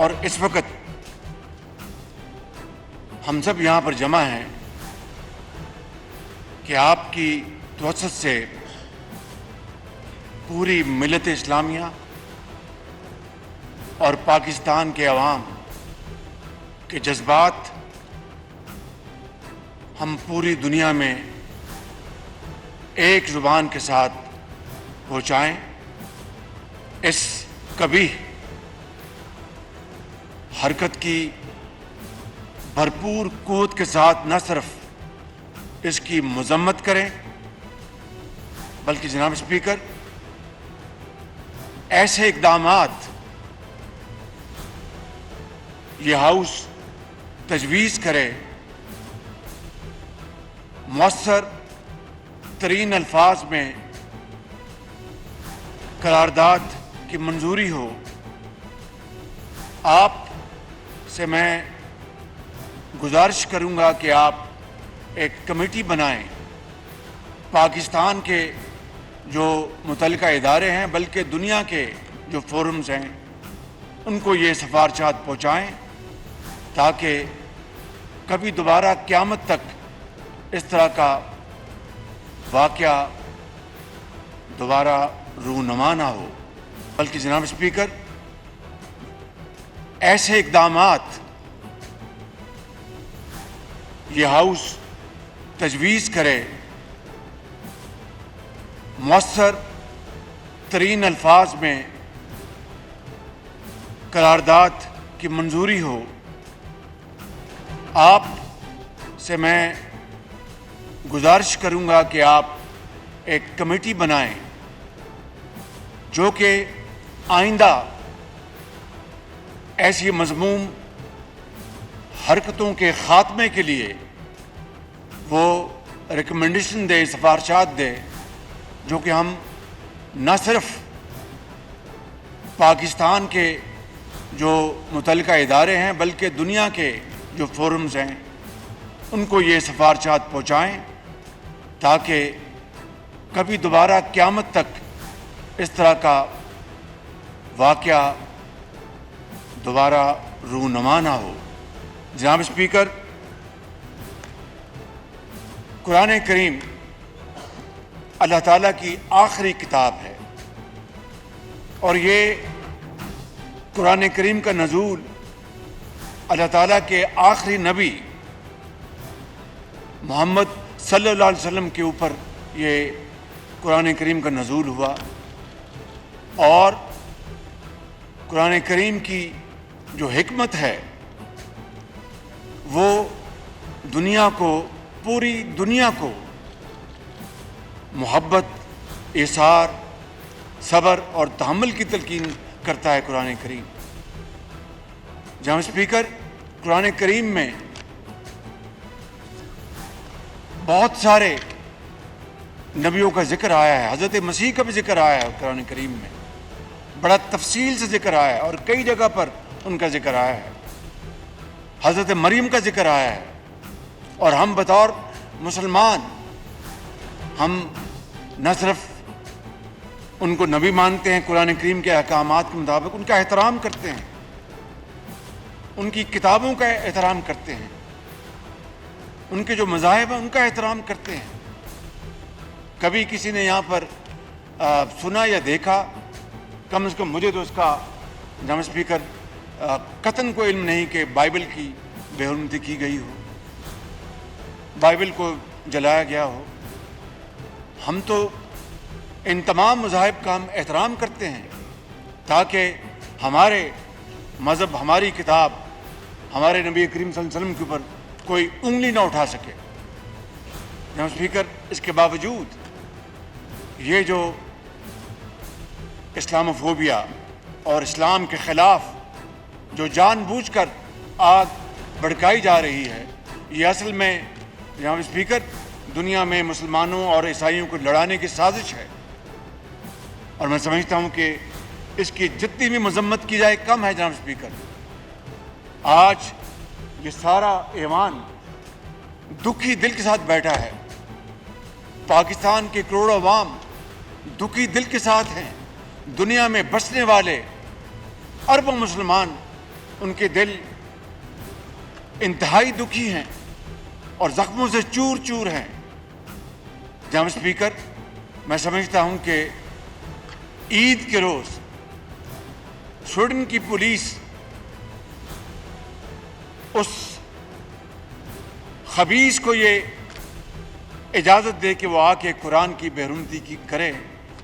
اور اس وقت ہم سب یہاں پر جمع ہیں کہ آپ کی توسط سے پوری ملت اسلامیہ اور پاکستان کے عوام کے جذبات ہم پوری دنیا میں ایک زبان کے ساتھ پہنچائیں۔ اس قبیح حرکت کی بھرپور قوت کے ساتھ نہ صرف اس کی مذمت کریں بلکہ جناب اسپیکر ایسے اقدامات یہ ہاؤس تجویز کرے، مؤثر ترین الفاظ میں قرارداد کی منظوری ہو۔ آپ سے میں گزارش کروں گا کہ آپ ایک کمیٹی بنائیں، پاکستان کے جو متعلقہ ادارے ہیں بلکہ دنیا کے جو فورمز ہیں ان کو یہ سفارشات پہنچائیں تاکہ کبھی دوبارہ قیامت تک اس طرح کا واقعہ دوبارہ رونما نہ ہو۔ بلکہ جناب اسپیکر ایسے اقدامات یہ ہاؤس تجویز کرے، مؤثر ترین الفاظ میں قرارداد کی منظوری ہو۔ آپ سے میں گزارش کروں گا کہ آپ ایک کمیٹی بنائیں جو کہ آئندہ ایسی مذموم حرکتوں کے خاتمے کے لیے وہ ریکمنڈیشن دے، سفارشات دے، جو کہ ہم نہ صرف پاکستان کے جو متعلقہ ادارے ہیں بلکہ دنیا کے جو فورمز ہیں ان کو یہ سفارشات پہنچائیں تاکہ کبھی دوبارہ قیامت تک اس طرح کا واقعہ دوبارہ رونما نہ ہو۔ جناب اسپیکر، قرآن کریم اللہ تعالیٰ کی آخری کتاب ہے اور یہ قرآن کریم کا نزول اللہ تعالیٰ کے آخری نبی محمد صلی اللہ علیہ وسلم کے اوپر یہ قرآن کریم کا نزول ہوا، اور قرآن کریم کی جو حکمت ہے وہ دنیا کو، پوری دنیا کو محبت، ایثار، صبر اور تحمل کی تلقین کرتا ہے قرآن کریم۔ جناب اسپیکر، قرآن کریم میں بہت سارے نبیوں کا ذکر آیا ہے، حضرت مسیح کا بھی ذکر آیا ہے قرآن کریم میں، بڑا تفصیل سے ذکر آیا ہے اور کئی جگہ پر ان کا ذکر آیا ہے، حضرت مریم کا ذکر آیا ہے، اور ہم بطور مسلمان ہم نہ صرف ان کو نبی مانتے ہیں، قرآن کریم کے احکامات کے مطابق ان کا احترام کرتے ہیں، ان کی کتابوں کا احترام کرتے ہیں، ان کے جو مذاہب ہیں ان کا احترام کرتے ہیں۔ کبھی کسی نے یہاں پر سنا یا دیکھا، کم از کم مجھے تو اس کا جناب اسپیکر قطعاً کوئی علم نہیں کہ بائبل کی بے حرمتی کی گئی ہو، بائبل کو جلایا گیا ہو۔ ہم تو ان تمام مذاہب کا ہم احترام کرتے ہیں تاکہ ہمارے مذہب، ہماری کتاب، ہمارے نبی کریم صلی اللہ علیہ وسلم کے اوپر کوئی انگلی نہ اٹھا سکے۔ جناب اسپیکر، اس کے باوجود یہ جو اسلاموفوبیا اور اسلام کے خلاف جو جان بوجھ کر آگ بھڑکائی جا رہی ہے، یہ اصل میں جناب اسپیکر دنیا میں مسلمانوں اور عیسائیوں کو لڑانے کی سازش ہے، اور میں سمجھتا ہوں کہ اس کی جتنی بھی مذمت کی جائے کم ہے۔ جناب اسپیکر، آج یہ سارا ایوان دکھی دل کے ساتھ بیٹھا ہے، پاکستان کے کروڑوں عوام دکھی دل کے ساتھ ہیں، دنیا میں بسنے والے اربوں مسلمان ان کے دل انتہائی دکھی ہیں اور زخموں سے چور چور ہیں۔ جناب اسپیکر، میں سمجھتا ہوں کہ عید کے روز سویڈن کی پولیس اس خبیث کو یہ اجازت دے کہ وہ آ کے قرآن کی بےحرمتی کی کرے،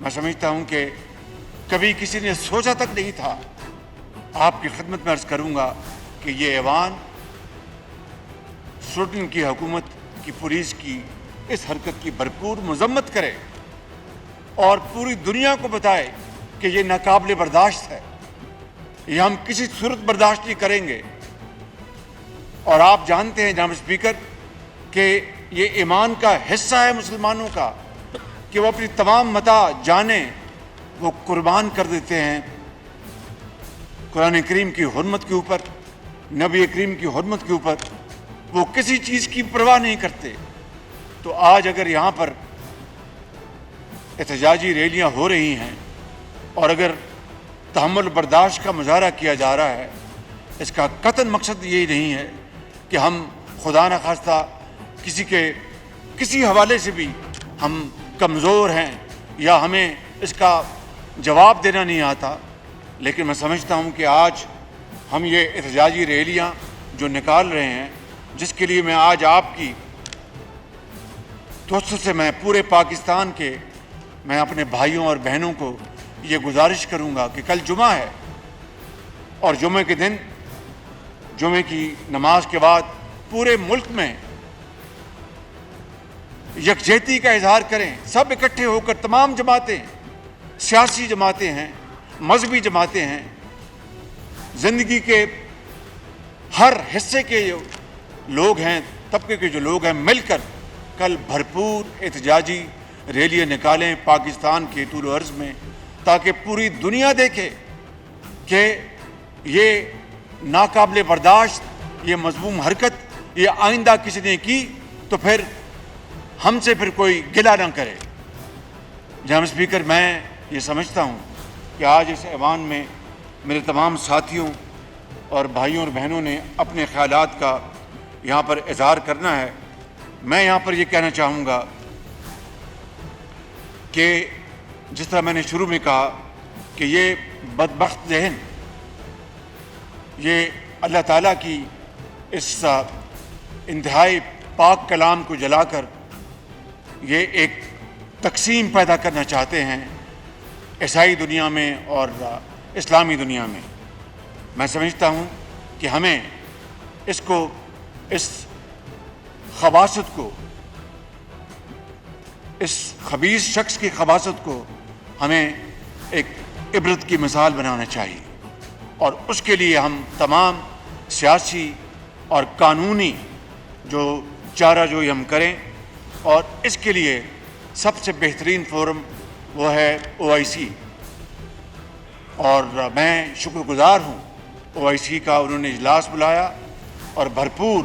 میں سمجھتا ہوں کہ کبھی کسی نے سوچا تک نہیں تھا۔ آپ کی خدمت میں عرض کروں گا کہ یہ ایوان سویڈن کی حکومت کی پولیس کی اس حرکت کی بھرپور مذمت کرے اور پوری دنیا کو بتائے کہ یہ ناقابل برداشت ہے، یہ ہم کسی صورت برداشت نہیں کریں گے۔ اور آپ جانتے ہیں جناب اسپیکر کہ یہ ایمان کا حصہ ہے مسلمانوں کا کہ وہ اپنی تمام متاع جانیں وہ قربان کر دیتے ہیں قرآن کریم کی حرمت کے اوپر، نبی کریم کی حرمت کے اوپر، وہ کسی چیز کی پرواہ نہیں کرتے۔ تو آج اگر یہاں پر احتجاجی ریلیاں ہو رہی ہیں اور اگر تحمل برداشت کا مظاہرہ کیا جا رہا ہے، اس کا قطعاً مقصد یہی نہیں ہے کہ ہم خدا نخواستہ کسی حوالے سے بھی ہم کمزور ہیں یا ہمیں اس کا جواب دینا نہیں آتا، لیکن میں سمجھتا ہوں کہ آج ہم یہ احتجاجی ریلیاں جو نکال رہے ہیں، جس کے لیے میں آج آپ کی توسط سے میں پورے پاکستان کے میں اپنے بھائیوں اور بہنوں کو یہ گزارش کروں گا کہ کل جمعہ ہے اور جمعے کے دن جمعے کی نماز کے بعد پورے ملک میں یکجہتی کا اظہار کریں، سب اکٹھے ہو کر، تمام جماعتیں، سیاسی جماعتیں ہیں، مذہبی جماعتیں ہیں، زندگی کے ہر حصے کے جو لوگ ہیں، طبقے کے جو لوگ ہیں، مل کر کل بھرپور احتجاجی ریلیاں نکالیں پاکستان کے طول و عرض میں، تاکہ پوری دنیا دیکھے کہ یہ ناقابل برداشت، یہ مذموم حرکت یہ آئندہ کسی نے کی تو پھر ہم سے پھر کوئی گلہ نہ کرے۔ جناب اسپیکر، میں یہ سمجھتا ہوں کہ آج اس ایوان میں میرے تمام ساتھیوں اور بھائیوں اور بہنوں نے اپنے خیالات کا یہاں پر اظہار کرنا ہے۔ میں یہاں پر یہ کہنا چاہوں گا کہ جس طرح میں نے شروع میں کہا کہ یہ بدبخت ذہن، یہ اللہ تعالیٰ کی اس انتہائی پاک کلام کو جلا کر یہ ایک تقسیم پیدا کرنا چاہتے ہیں عیسائی دنیا میں اور اسلامی دنیا میں۔ میں سمجھتا ہوں کہ ہمیں اس خباثت کو، اس خبیث شخص کی خباثت کو ہمیں ایک عبرت کی مثال بنانا چاہیے، اور اس کے لیے ہم تمام سیاسی اور قانونی جو چارہ جوئی ہم کریں، اور اس کے لیے سب سے بہترین فورم وہ ہے OIC، اور میں شکر گزار ہوں OIC کا، انہوں نے اجلاس بلایا اور بھرپور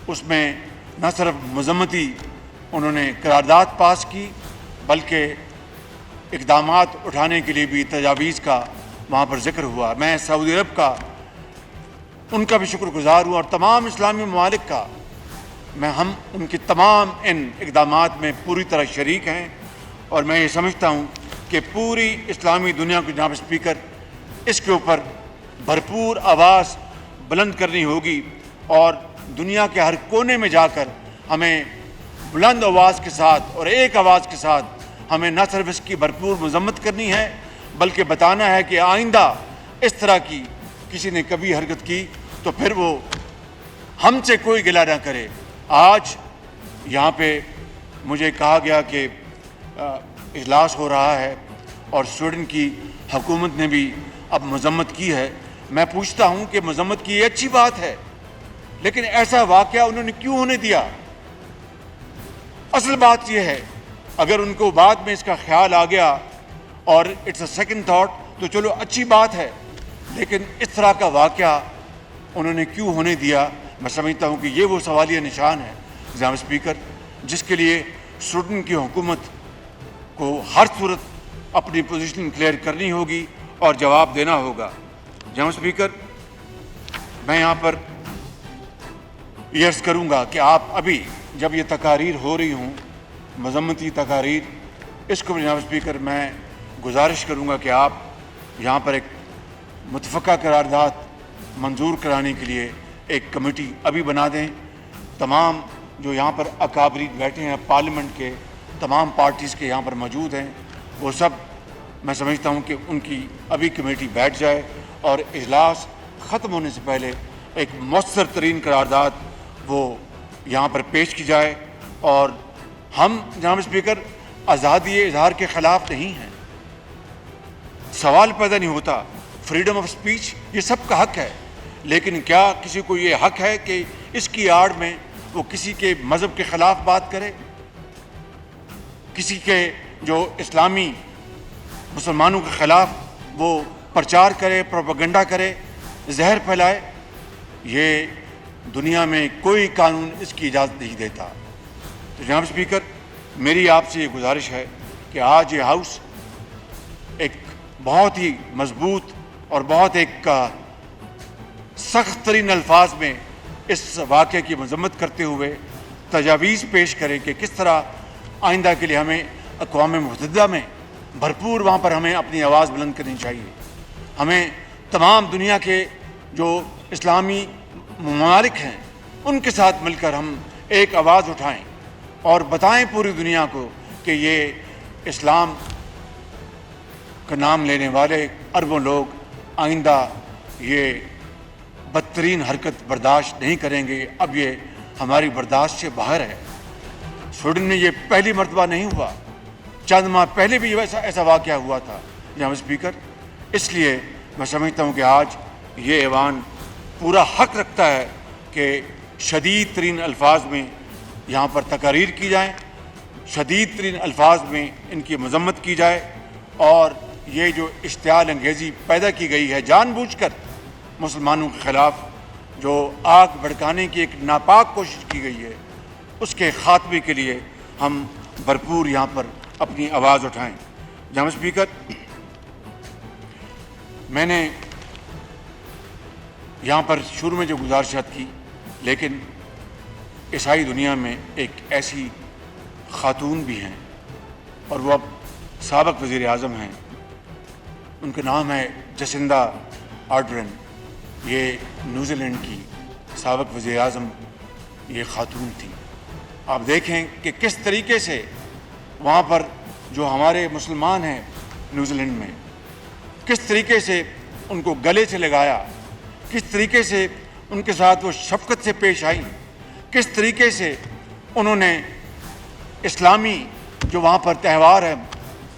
اس میں نہ صرف مذمتی انہوں نے قرارداد پاس کی بلکہ اقدامات اٹھانے کے لیے بھی تجاویز کا وہاں پر ذکر ہوا۔ میں سعودی عرب کا ان کا بھی شکر گزار ہوں اور تمام اسلامی ممالک کا، ہم ان کی تمام ان اقدامات میں پوری طرح شریک ہیں، اور میں یہ سمجھتا ہوں کہ پوری اسلامی دنیا کو جناب اسپیکر اس کے اوپر بھرپور آواز بلند کرنی ہوگی، اور دنیا کے ہر کونے میں جا کر ہمیں بلند آواز کے ساتھ اور ایک آواز کے ساتھ ہمیں نہ صرف اس کی بھرپور مذمت کرنی ہے بلکہ بتانا ہے کہ آئندہ اس طرح کی کسی نے کبھی حرکت کی تو پھر وہ ہم سے کوئی گلہ نہ کرے۔ آج یہاں پہ مجھے کہا گیا کہ اجلاس ہو رہا ہے اور سویڈن کی حکومت نے بھی اب مذمت کی ہے۔ میں پوچھتا ہوں کہ مذمت کی یہ اچھی بات ہے، لیکن ایسا واقعہ انہوں نے کیوں ہونے دیا؟ اصل بات یہ ہے، اگر ان کو بعد میں اس کا خیال آ گیا اور اٹس اے سیکنڈ تھاٹ تو چلو اچھی بات ہے، لیکن اس طرح کا واقعہ انہوں نے کیوں ہونے دیا؟ میں سمجھتا ہوں کہ یہ وہ سوالیہ نشان ہے جناب اسپیکر، جس کے لیے سویڈن کی حکومت کو ہر صورت اپنی پوزیشن کلیئر کرنی ہوگی اور جواب دینا ہوگا۔ جناب اسپیکر، میں یہاں پر یہ عرض کروں گا کہ آپ ابھی جب یہ تقاریر ہو رہی ہوں، مذمتی تقاریر، اس کو جناب اسپیکر میں گزارش کروں گا کہ آپ یہاں پر ایک متفقہ قرارداد منظور کرانے کے لیے ایک کمیٹی ابھی بنا دیں۔ تمام جو یہاں پر اکابرین بیٹھے ہیں پارلیمنٹ کے، تمام پارٹیز کے یہاں پر موجود ہیں، وہ سب میں سمجھتا ہوں کہ ان کی ابھی کمیٹی بیٹھ جائے اور اجلاس ختم ہونے سے پہلے ایک مؤثر ترین قرارداد وہ یہاں پر پیش کی جائے۔ اور ہم جناب اسپیکر آزادی اظہار کے خلاف نہیں ہیں، سوال پیدا نہیں ہوتا، فریڈم آف اسپیچ یہ سب کا حق ہے، لیکن کیا کسی کو یہ حق ہے کہ اس کی آڑ میں وہ کسی کے مذہب کے خلاف بات کرے، کسی کے جو اسلامی مسلمانوں کے خلاف وہ پرچار کرے، پروپیگنڈا کرے، زہر پھیلائے؟ یہ دنیا میں کوئی قانون اس کی اجازت نہیں دیتا۔ تو جناب اسپیکر میری آپ سے یہ گزارش ہے کہ آج یہ ہاؤس ایک بہت ہی مضبوط اور بہت ایک سخت ترین الفاظ میں اس واقعے کی مذمت کرتے ہوئے تجاویز پیش کرے کہ کس طرح آئندہ کے لیے ہمیں اقوام متحدہ میں بھرپور وہاں پر ہمیں اپنی آواز بلند کرنی چاہیے۔ ہمیں تمام دنیا کے جو اسلامی ممالک ہیں ان کے ساتھ مل کر ہم ایک آواز اٹھائیں اور بتائیں پوری دنیا کو کہ یہ اسلام کا نام لینے والے اربوں لوگ آئندہ یہ بدترین حرکت برداشت نہیں کریں گے، اب یہ ہماری برداشت سے باہر ہے۔ سویڈن میں یہ پہلی مرتبہ نہیں ہوا، چند ماہ پہلے بھی ایسا واقعہ ہوا تھا جناب اسپیکر۔ اس لیے میں سمجھتا ہوں کہ آج یہ ایوان پورا حق رکھتا ہے کہ شدید ترین الفاظ میں یہاں پر تقاریر کی جائیں، شدید ترین الفاظ میں ان کی مذمت کی جائے، اور یہ جو اشتعال انگیزی پیدا کی گئی ہے جان بوجھ کر مسلمانوں کے خلاف، جو آگ بھڑکانے کی ایک ناپاک کوشش کی گئی ہے، اس کے خاتمے کے لیے ہم بھرپور یہاں پر اپنی آواز اٹھائیں۔ جناب اسپیکر میں نے یہاں پر شروع میں جو گزارشات کی، لیکن عیسائی دنیا میں ایک ایسی خاتون بھی ہیں اور وہ اب سابق وزیر اعظم ہیں، ان کا نام ہے جسنڈا آرڈرن۔ یہ نیوزی لینڈ کی سابق وزیر اعظم یہ خاتون تھی۔ آپ دیکھیں کہ کس طریقے سے وہاں پر جو ہمارے مسلمان ہیں نیوزی لینڈ میں، کس طریقے سے ان کو گلے سے لگایا، کس طریقے سے ان کے ساتھ وہ شفقت سے پیش آئیں، کس طریقے سے انہوں نے اسلامی جو وہاں پر تہوار ہیں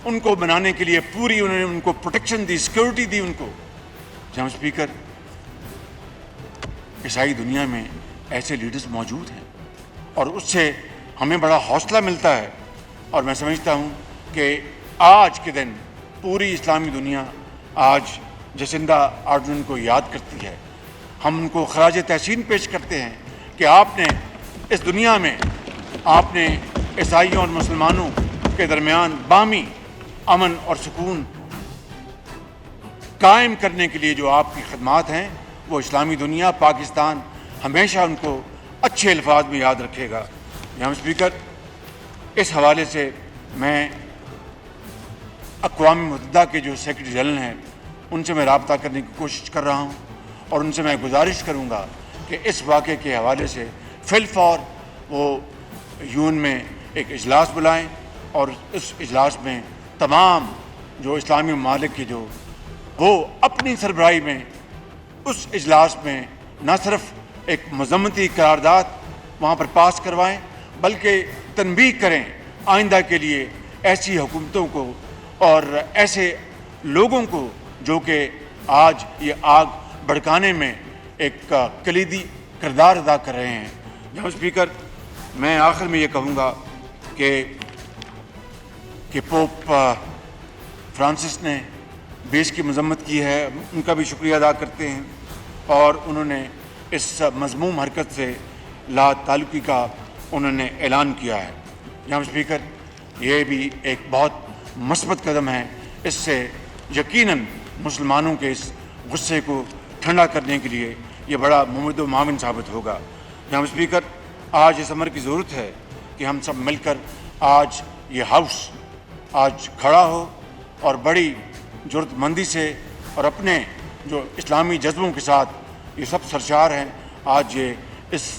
ان کو منانے کے لیے پوری انہوں نے ان کو پروٹیکشن دی، سیکورٹی دی ان کو۔ جناب اسپیکر عیسائی دنیا میں ایسے لیڈرز موجود ہیں اور اس سے ہمیں بڑا حوصلہ ملتا ہے، اور میں سمجھتا ہوں کہ آج کے دن پوری اسلامی دنیا آج جسنڈا آرڈرن کو یاد کرتی ہے۔ ہم ان کو خراج تحسین پیش کرتے ہیں کہ آپ نے اس دنیا میں آپ نے عیسائیوں اور مسلمانوں کے درمیان باہمی امن اور سکون قائم کرنے کے لیے جو آپ کی خدمات ہیں، وہ اسلامی دنیا، پاکستان ہمیشہ ان کو اچھے الفاظ میں یاد رکھے گا۔ جناب اسپیکر اس حوالے سے میں اقوام متحدہ کے جو سیکرٹری جنرل ہیں ان سے میں رابطہ کرنے کی کوشش کر رہا ہوں، اور ان سے میں گزارش کروں گا کہ اس واقعے کے حوالے سے فی الفور وہ یون میں ایک اجلاس بلائیں، اور اس اجلاس میں تمام جو اسلامی ممالک کے جو وہ اپنی سربراہی میں اس اجلاس میں نہ صرف ایک مذمتی قرارداد وہاں پر پاس کروائیں، بلکہ تنبیہ کریں آئندہ کے لیے ایسی حکومتوں کو اور ایسے لوگوں کو جو کہ آج یہ آگ بھڑکانے میں ایک کلیدی کردار ادا کر رہے ہیں۔ جناب اسپیکر میں آخر میں یہ کہوں گا کہ پوپ فرانسس نے بھی اس کی مذمت کی ہے، ان کا بھی شکریہ ادا کرتے ہیں، اور انہوں نے اس مذموم حرکت سے لا تعلقی کا انہوں نے اعلان کیا ہے۔ جناب اسپیکر یہ بھی ایک بہت مثبت قدم ہے، اس سے یقیناً مسلمانوں کے اس غصے کو ٹھنڈا کرنے کے لیے یہ بڑا ممد و معاون ثابت ہوگا۔ جناب اسپیکر، آج اس امر کی ضرورت ہے کہ ہم سب مل کر آج یہ ہاؤس آج کھڑا ہو اور بڑی جرات مندی سے اور اپنے جو اسلامی جذبوں کے ساتھ یہ سب سرشار ہیں، آج یہ اس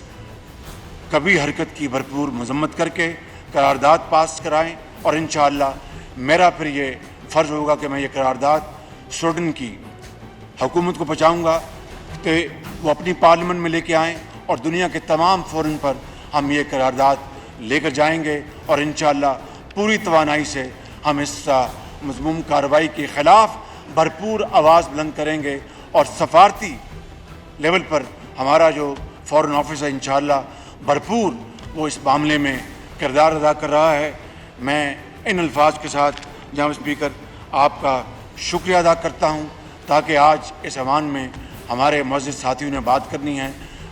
کبھی حرکت کی بھرپور مذمت کر کے قرارداد پاس کرائیں، اور انشاءاللہ میرا پھر یہ فرض ہوگا کہ میں یہ قرارداد سویڈن کی حکومت کو پہنچاؤں گا کہ وہ اپنی پارلیمنٹ میں لے کے آئیں، اور دنیا کے تمام فورم پر ہم یہ قرارداد لے کر جائیں گے، اور انشاءاللہ پوری توانائی سے ہم اس مذموم کارروائی کے خلاف بھرپور آواز بلند کریں گے، اور سفارتی لیول پر ہمارا جو فارن آفس ہے انشاءاللہ بھرپور وہ اس معاملے میں کردار ادا کر رہا ہے۔ میں ان الفاظ کے ساتھ جناب اسپیکر آپ کا شکریہ ادا کرتا ہوں، تاکہ آج اس ایوان میں ہمارے معزز ساتھیوں نے بات کرنی ہے۔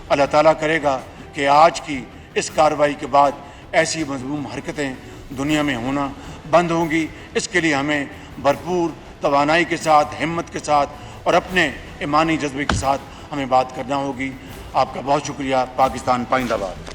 اللہ تعالیٰ کرے گا کہ آج کی اس کارروائی کے بعد ایسی مذموم حرکتیں دنیا میں ہونا بند ہوں گی۔ اس کے لیے ہمیں بھرپور توانائی کے ساتھ، ہمت کے ساتھ اور اپنے ایمانی جذبے کے ساتھ ہمیں بات کرنا ہوگی۔ آپ کا بہت شکریہ۔ پاکستان پائندہ باد۔